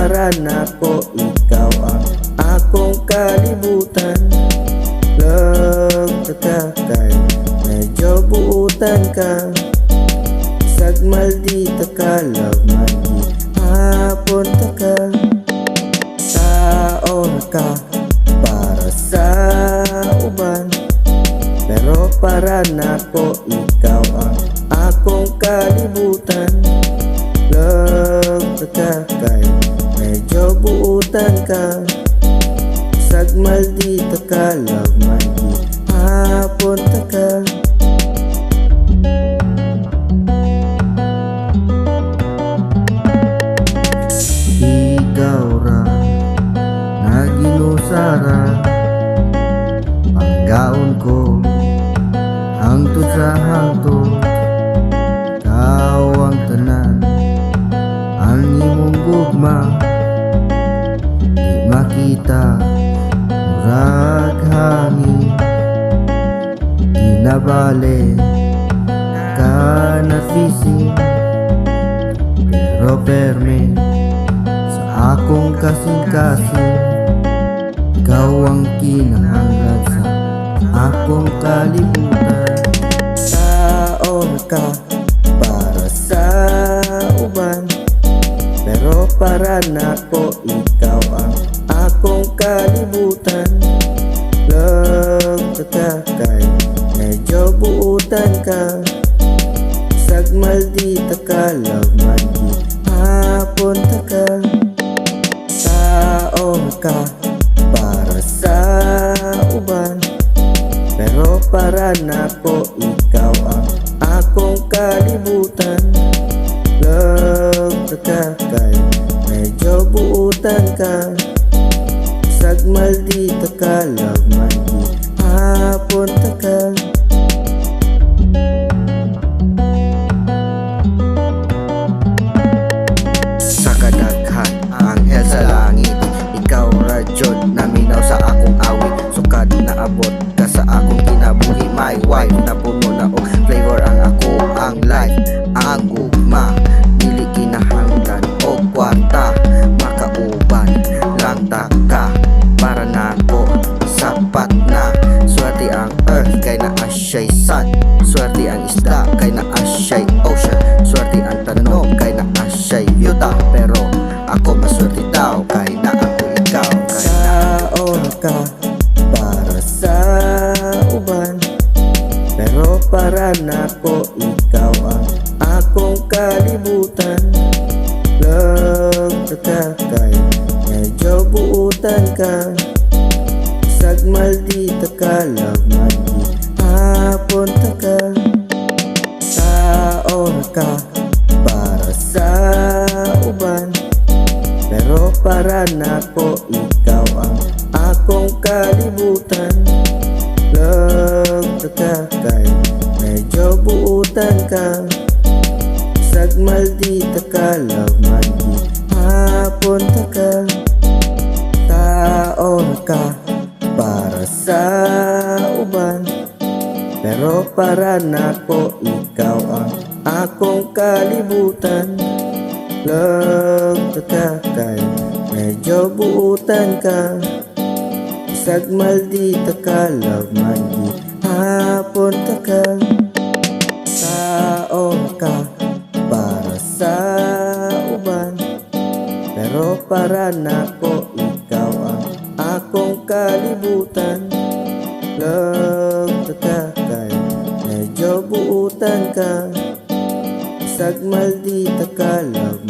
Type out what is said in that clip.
para nako, ikaw ang akong kalibutan. Love ka kay medyo buutan ka. Sagmal di ta ka, love man di hapon ta ka. Tao na ka para sa uban, pero para nako, ikaw ang akong kalibutan. Love ka kay medyo buutan ka. Sagmal di ta ka, love man di hapon ta ka. Ikaw ra naginusara, panggaon ko hangtod sa hangtod. Ikaw ang tanan, ang imong gugma di makita, murag hangin. Di na bale ka na fishing, pero perme sa akong kasing-kasing. Ikaw ang kinahanglan sa akong kalibutan. Tao ka para sa uban, pero para nako, ikaw ang akong kalibutan. Love ka kay medyo buutan ka. Sagmal di ta ka, love man di hapon ta ka. Tao ka para sa uban, pero para nako, ikaw ang akong kalibutan. Love ka kay medyo buutan ka. Sagmal di ta ka, love man di hapon ta ka. Sa kadaghan anghel sa langit, ikaw radyod na minaw sa akong awit. Sukad na abot ka sa akong kinabuhi, my wife na puno na og flavor ang ako ang life. Ang gugma dili kinahanglan og kwarta, makauban lang ta ka para nako, sapat na. Swerte ang earth kay naa siya'y sun, swerte ang isda kay naa siya'y ocean, swerte ang tanom kay naa siya'y yuta. Pero ako maswerte daw kay naa ko ikaw. Tao ka para sa uban, pero para nako, ikaw ang akong kalibutan. Love ka kay medyo buutan ka. Sagmal di ta ka, love man di hapon ta ka. Tao ka para sa uban, pero para nako, ikaw ang akong kalibutan. Love ka kay medyo buutan ka. Sagmal di ta ka, love man di hapon ta ka. Tao ka para sa uban, pero para nako, ikaw ang akong kalibutan. Love ka kay medyo buutan ka. Sagmal di ta ka, love man di hapon ta ka. Tao ka para sa uban, pero para nako, ikaw ang akong kalibutan. Love ka kay medyo buutan ka. Sagmal di ta ka, love